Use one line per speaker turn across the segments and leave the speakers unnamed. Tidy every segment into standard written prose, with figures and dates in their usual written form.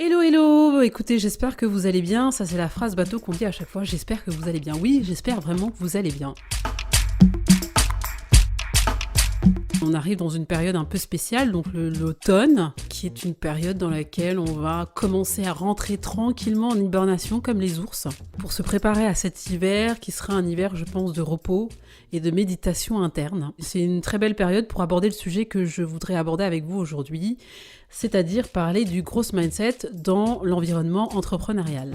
Hello, hello! Écoutez, j'espère que vous allez bien. Ça, c'est la phrase bateau qu'on dit à chaque fois. J'espère que vous allez bien. Oui, j'espère vraiment que vous allez bien. On arrive dans une période un peu spéciale, donc l'automne, qui est une période dans laquelle on va commencer à rentrer tranquillement en hibernation comme les ours, pour se préparer à cet hiver qui sera un hiver, je pense, de repos et de méditation interne. C'est une très belle période pour aborder le sujet que je voudrais aborder avec vous aujourd'hui, c'est-à-dire parler du growth mindset dans l'environnement entrepreneurial.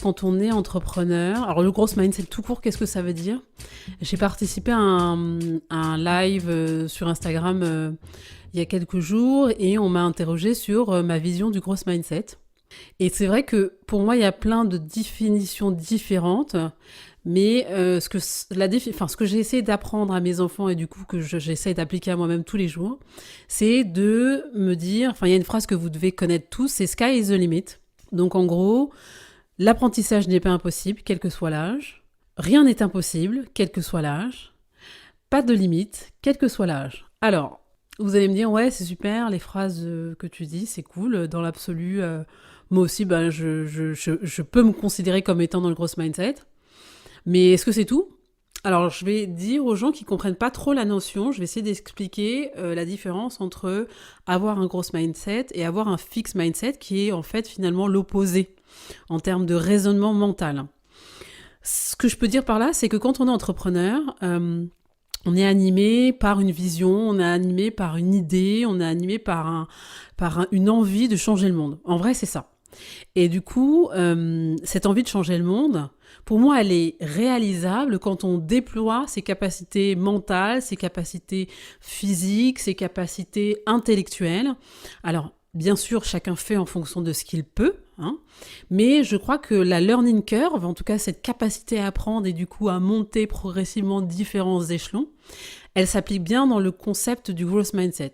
Quand on est entrepreneur, alors le growth mindset tout court, qu'est-ce que ça veut dire ? J'ai participé à un live sur Instagram il y a quelques jours et on m'a interrogé sur ma vision du growth mindset. Et c'est vrai que pour moi, il y a plein de définitions différentes, mais ce que j'ai essayé d'apprendre à mes enfants et du coup que j'essaie d'appliquer à moi-même tous les jours, c'est de me dire, il y a une phrase que vous devez connaître tous, c'est Sky is the limit. Donc en gros, l'apprentissage n'est pas impossible, quel que soit l'âge. Rien n'est impossible, quel que soit l'âge. Pas de limite, quel que soit l'âge. Alors, vous allez me dire, ouais, c'est super, les phrases que tu dis, c'est cool. Dans l'absolu, moi aussi, je peux me considérer comme étant dans le growth mindset. Mais est-ce que c'est tout ? Alors, je vais dire aux gens qui comprennent pas trop la notion, je vais essayer d'expliquer la différence entre avoir un growth mindset et avoir un fixed mindset, qui est en fait finalement l'opposé en termes de raisonnement mental. Ce que je peux dire par là, c'est que quand on est entrepreneur, on est animé par une vision, on est animé par une idée, on est animé par une envie de changer le monde. En vrai, c'est ça. Et du coup, cette envie de changer le monde, pour moi, elle est réalisable quand on déploie ses capacités mentales, ses capacités physiques, ses capacités intellectuelles. Alors, bien sûr, chacun fait en fonction de ce qu'il peut, mais je crois que la learning curve, en tout cas cette capacité à apprendre et du coup à monter progressivement différents échelons, elle s'applique bien dans le concept du growth mindset.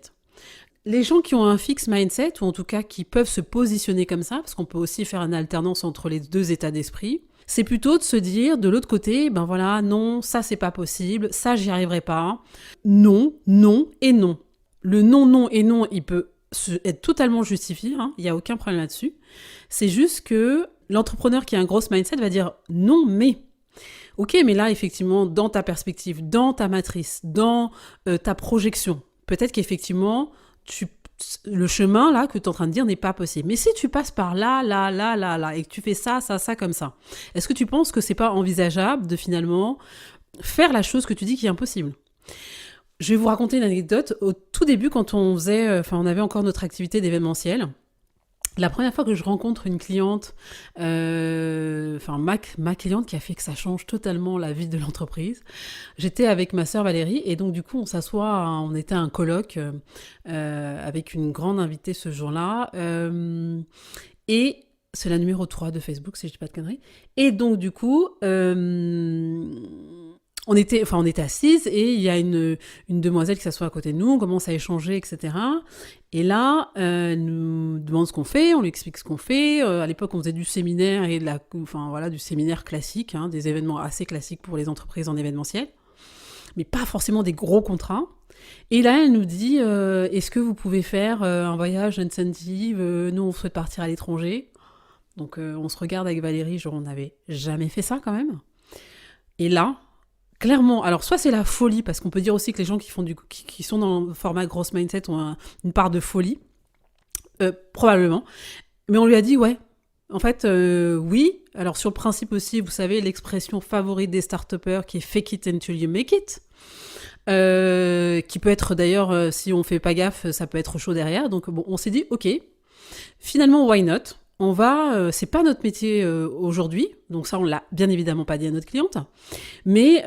Les gens qui ont un fixed mindset, ou en tout cas qui peuvent se positionner comme ça, parce qu'on peut aussi faire une alternance entre les deux états d'esprit, c'est plutôt de se dire de l'autre côté, non, ça c'est pas possible, ça j'y arriverai pas, non, non et non. Le non, non et non, il peut être totalement justifié, il n'y a aucun problème là-dessus. C'est juste que l'entrepreneur qui a un growth mindset va dire non, mais. Ok, mais là, effectivement, dans ta perspective, dans ta matrice, dans ta projection, peut-être qu'effectivement, le chemin là que tu es en train de dire n'est pas possible. Mais si tu passes par là, et que tu fais ça, comme ça, est-ce que tu penses que c'est pas envisageable de finalement faire la chose que tu dis qui est impossible ? Je vais vous raconter une anecdote. Au tout début, quand on avait encore notre activité d'événementiel, la première fois que je rencontre une cliente, ma cliente qui a fait que ça change totalement la vie de l'entreprise, j'étais avec ma sœur Valérie et donc du coup on s'assoit, on était à un colloque avec une grande invitée ce jour-là et c'est la numéro 3 de Facebook si je dis pas de conneries. Et donc du coup, on était assises et il y a une demoiselle qui s'assoit à côté de nous, on commence à échanger, etc. Et là, elle nous demande ce qu'on fait, on lui explique ce qu'on fait. À l'époque, on faisait du séminaire et du séminaire classique, des événements assez classiques pour les entreprises en événementiel, mais pas forcément des gros contrats. Et là, elle nous dit est-ce que vous pouvez faire un voyage incentive nous, on souhaite partir à l'étranger. Donc, on se regarde avec Valérie, genre, on n'avait jamais fait ça quand même. Et là, clairement, alors soit c'est la folie, parce qu'on peut dire aussi que les gens qui sont dans le format growth mindset ont une part de folie, probablement. Mais on lui a dit ouais. En fait, oui. Alors sur le principe aussi, vous savez, l'expression favorite des start-upers qui est fake it until you make it, qui peut être d'ailleurs, si on fait pas gaffe, ça peut être chaud derrière. Donc bon, on s'est dit ok. Finalement, why not ? C'est pas notre métier aujourd'hui, donc ça on l'a bien évidemment pas dit à notre cliente, mais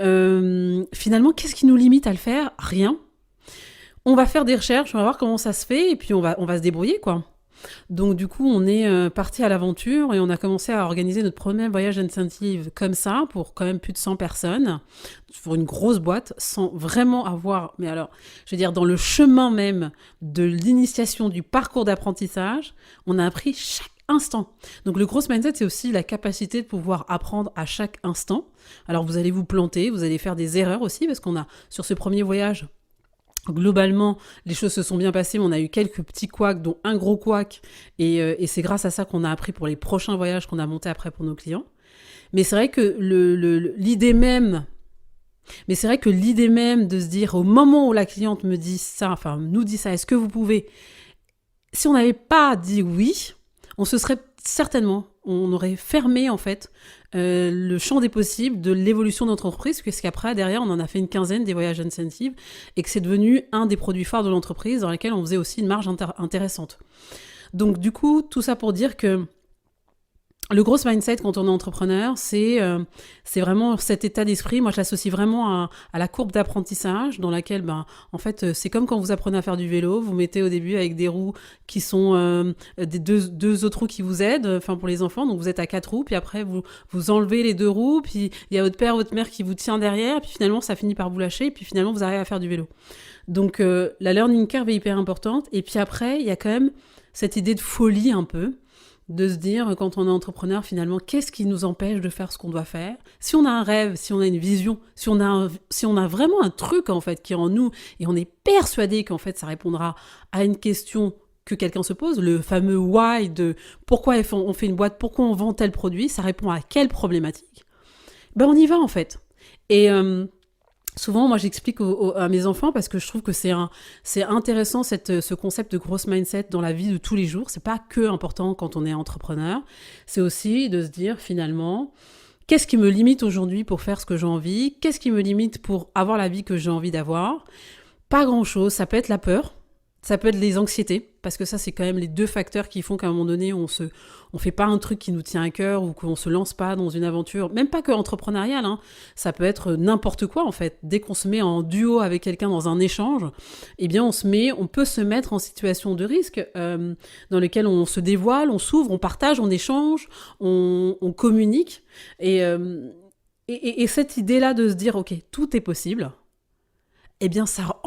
finalement qu'est-ce qui nous limite à le faire ? Rien. On va faire des recherches, on va voir comment ça se fait et puis on va se débrouiller quoi. Donc du coup on est parti à l'aventure et on a commencé à organiser notre premier voyage incentive comme ça pour quand même plus de 100 personnes, pour une grosse boîte, sans vraiment avoir, mais alors je veux dire dans le chemin même de l'initiation du parcours d'apprentissage, on a appris chaque instant. Donc le growth mindset, c'est aussi la capacité de pouvoir apprendre à chaque instant. Alors vous allez vous planter, vous allez faire des erreurs aussi, parce qu'on a, sur ce premier voyage, Globalement, les choses se sont bien passées, mais on a eu quelques petits couacs, dont un gros couac, et c'est grâce à ça qu'on a appris pour les prochains voyages qu'on a montés après pour nos clients. Mais c'est vrai que l'idée même, de se dire au moment où la cliente me dit ça, enfin nous dit ça, est-ce que vous pouvez, si on n'avait pas dit oui, on se serait certainement, on aurait fermé en fait le champ des possibles de l'évolution de notre entreprise, puisqu'après, derrière, on en a fait une quinzaine des voyages incentives et que c'est devenu un des produits phares de l'entreprise dans lesquels on faisait aussi une marge intéressante. Donc du coup, tout ça pour dire que le gros mindset quand on est entrepreneur, c'est vraiment cet état d'esprit. Moi, je l'associe vraiment à la courbe d'apprentissage dans laquelle, en fait, c'est comme quand vous apprenez à faire du vélo. Vous mettez au début avec des roues qui sont des deux autres roues qui vous aident, enfin pour les enfants. Donc vous êtes à 4 roues, puis après vous enlevez les 2 roues, puis il y a votre père, votre mère qui vous tient derrière, puis finalement ça finit par vous lâcher, et puis finalement vous arrivez à faire du vélo. Donc la learning curve est hyper importante. Et puis après, il y a quand même cette idée de folie un peu, de se dire, quand on est entrepreneur, finalement, qu'est-ce qui nous empêche de faire ce qu'on doit faire ? Si on a un rêve, si on a une vision, si on a vraiment un truc, en fait, qui est en nous, et on est persuadé qu'en fait, ça répondra à une question que quelqu'un se pose, le fameux why de pourquoi on fait une boîte, pourquoi on vend tel produit, ça répond à quelle problématique ? On y va, en fait. Et souvent, moi, j'explique à mes enfants parce que je trouve que c'est intéressant ce concept de growth mindset dans la vie de tous les jours. C'est pas que important quand on est entrepreneur. C'est aussi de se dire finalement, qu'est-ce qui me limite aujourd'hui pour faire ce que j'ai envie ? Qu'est-ce qui me limite pour avoir la vie que j'ai envie d'avoir ? Pas grand-chose. Ça peut être la peur. Ça peut être les anxiétés, parce que ça, c'est quand même les 2 facteurs qui font qu'à un moment donné, on fait pas un truc qui nous tient à cœur ou qu'on se lance pas dans une aventure, même pas que entrepreneuriale, hein. Ça peut être n'importe quoi, en fait. Dès qu'on se met en duo avec quelqu'un dans un échange, eh bien, on peut se mettre en situation de risque, dans lequel on se dévoile, on s'ouvre, on partage, on échange, on communique. Et cette idée-là de se dire, OK, tout est possible, eh bien, ça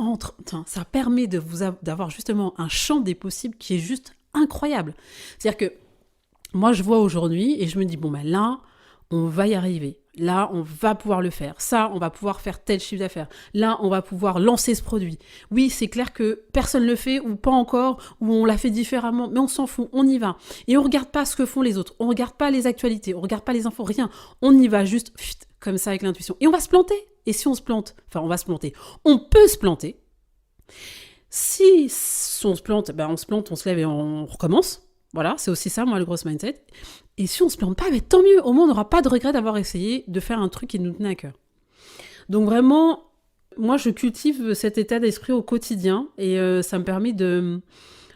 permet d'avoir justement un champ des possibles qui est juste incroyable. C'est-à-dire que moi, je vois aujourd'hui et je me dis, là, on va y arriver. Là, on va pouvoir le faire. Ça, on va pouvoir faire tel chiffre d'affaires. Là, on va pouvoir lancer ce produit. Oui, c'est clair que personne ne le fait ou pas encore, ou on l'a fait différemment, mais on s'en fout, on y va. Et on ne regarde pas ce que font les autres. On ne regarde pas les actualités, on ne regarde pas les infos, rien. On y va juste comme ça avec l'intuition. Et on va se planter. Et si on se plante, on va se planter. On peut se planter. Si on se plante, on se plante, on se lève et on recommence. Voilà, c'est aussi ça, moi, le gros mindset. Et si on se plante pas, tant mieux. Au moins, on n'aura pas de regret d'avoir essayé de faire un truc qui nous tenait à cœur. Donc vraiment, moi, je cultive cet état d'esprit au quotidien et ça me permet de...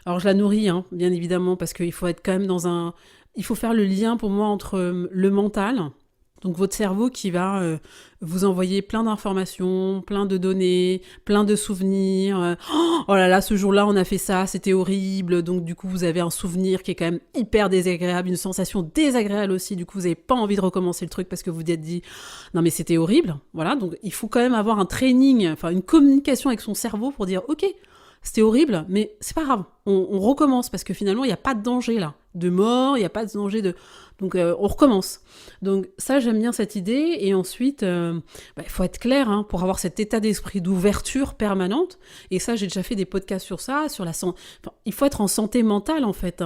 Alors, je la nourris, bien évidemment, parce qu'il faut être quand même il faut faire le lien, pour moi, entre le mental... Donc votre cerveau qui va vous envoyer plein d'informations, plein de données, plein de souvenirs. Oh là là, ce jour-là, on a fait ça, c'était horrible. Donc du coup, vous avez un souvenir qui est quand même hyper désagréable, une sensation désagréable aussi. Du coup, vous n'avez pas envie de recommencer le truc parce que vous vous êtes dit « Non mais c'était horrible ». Voilà, donc il faut quand même avoir un training, une communication avec son cerveau pour dire « Ok, c'était horrible, mais c'est pas grave, on recommence parce que finalement, il n'y a pas de danger là, de mort, il n'y a pas de danger de... » Donc, on recommence. Donc, ça, j'aime bien cette idée. Et ensuite, il faut être clair pour avoir cet état d'esprit d'ouverture permanente. Et ça, j'ai déjà fait des podcasts sur ça, sur la santé. Il faut être en santé mentale, en fait,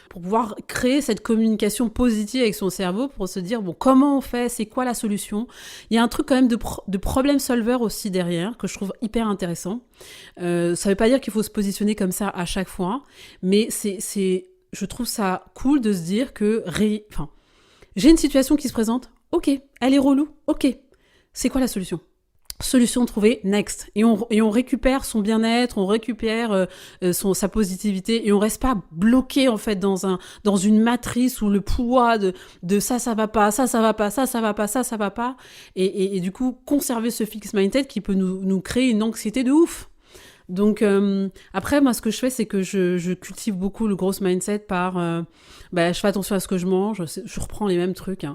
pour pouvoir créer cette communication positive avec son cerveau, pour se dire, comment on fait ? C'est quoi la solution ? Il y a un truc quand même de problem solver aussi derrière, que je trouve hyper intéressant. Ça ne veut pas dire qu'il faut se positionner comme ça à chaque fois, mais je trouve ça cool de se dire que j'ai une situation qui se présente, ok, elle est relou, ok, c'est quoi la solution ? Solution trouvée, next. Et on récupère son bien-être, on récupère sa positivité et on reste pas bloqué en fait dans une matrice où le poids de ça va pas, ça va pas, ça va pas, ça va pas. Et du coup, conserver ce fixed mindset qui peut nous créer une anxiété de ouf. Donc après, moi, ce que je fais, c'est que je cultive beaucoup le growth mindset par... je fais attention à ce que je mange, je reprends les mêmes trucs.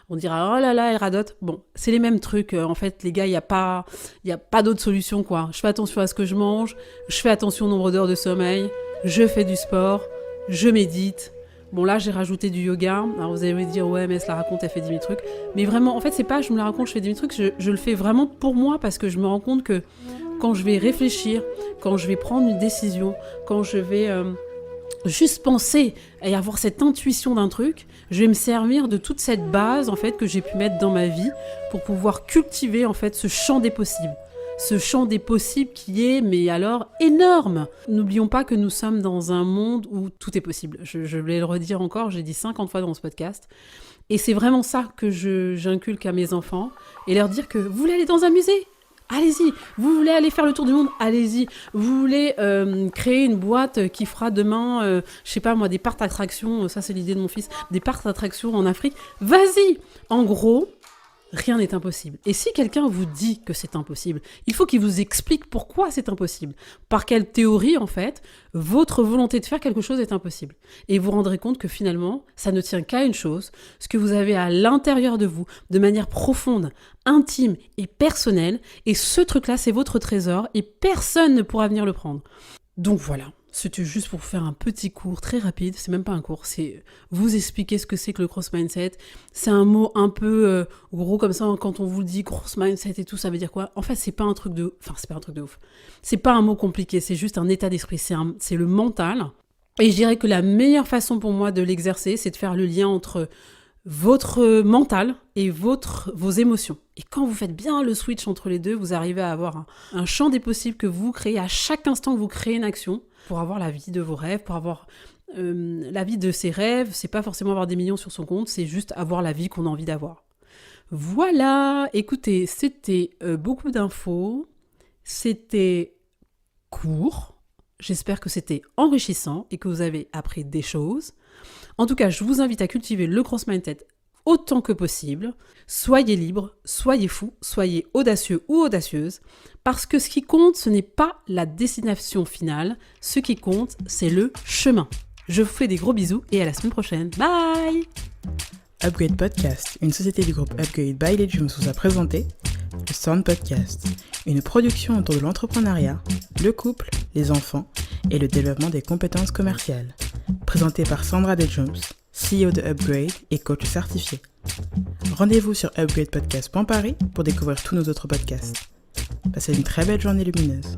On dira, oh là là, elle radote. Bon, c'est les mêmes trucs. En fait, les gars, il n'y a pas d'autre solution, quoi. Je fais attention à ce que je mange, je fais attention au nombre d'heures de sommeil, je fais du sport, je médite. Bon, là, j'ai rajouté du yoga. Alors, vous allez me dire, ouais, mais elle se la raconte, elle fait 10 000 trucs. Mais vraiment, en fait, c'est pas je me la raconte, je fais 10 000 trucs. Je le fais vraiment pour moi parce que je me rends compte que quand je vais réfléchir, quand je vais prendre une décision, quand je vais juste penser et avoir cette intuition d'un truc, je vais me servir de toute cette base en fait que j'ai pu mettre dans ma vie pour pouvoir cultiver en fait ce champ des possibles. Ce champ des possibles qui est, mais alors, énorme. N'oublions pas que nous sommes dans un monde où tout est possible. Je vais le redire encore, j'ai dit 50 fois dans ce podcast. Et c'est vraiment ça que j'inculque à mes enfants. Et leur dire que vous voulez aller dans un musée ? Allez-y. Vous voulez aller faire le tour du monde ? Allez-y. Vous voulez créer une boîte qui fera demain, je sais pas moi, des parcs d'attractions, ça c'est l'idée de mon fils, des parcs d'attractions en Afrique. Vas-y. En gros, rien n'est impossible. Et si quelqu'un vous dit que c'est impossible, il faut qu'il vous explique pourquoi c'est impossible. Par quelle théorie, en fait, votre volonté de faire quelque chose est impossible. Et vous vous rendrez compte que finalement, ça ne tient qu'à une chose, ce que vous avez à l'intérieur de vous, de manière profonde, intime et personnelle. Et ce truc-là, c'est votre trésor et personne ne pourra venir le prendre. Donc voilà. C'était juste pour faire un petit cours très rapide, c'est même pas un cours, c'est vous expliquer ce que c'est que le growth mindset. C'est un mot un peu gros comme ça, quand on vous dit growth mindset et tout, ça veut dire quoi ? En fait, c'est pas un truc de ouf. C'est pas un mot compliqué, c'est juste un état d'esprit, c'est le mental. Et je dirais que la meilleure façon pour moi de l'exercer, c'est de faire le lien entre votre mental et vos émotions. Et quand vous faites bien le switch entre les deux, vous arrivez à avoir un champ des possibles que vous créez à chaque instant que vous créez une action pour avoir la vie de vos rêves, pour avoir la vie de ses rêves. C'est pas forcément avoir des millions sur son compte, c'est juste avoir la vie qu'on a envie d'avoir. Voilà, écoutez, c'était beaucoup d'infos, c'était court, j'espère que c'était enrichissant et que vous avez appris des choses. En tout cas, je vous invite à cultiver le growth mindset autant que possible. Soyez libre, soyez fou, soyez audacieux ou audacieuse, parce que ce qui compte, ce n'est pas la destination finale, ce qui compte, c'est le chemin. Je vous fais des gros bisous et à la semaine prochaine. Bye!
Upgrade Podcast, une société du groupe Upgrade by Legiums vous a présenté le Sound Podcast, une production autour de l'entrepreneuriat, le couple, les enfants et le développement des compétences commerciales. Présenté par Sandra Legiums, CEO de Upgrade et coach certifié. Rendez-vous sur upgradepodcast.paris pour découvrir tous nos autres podcasts. Passez une très belle journée lumineuse.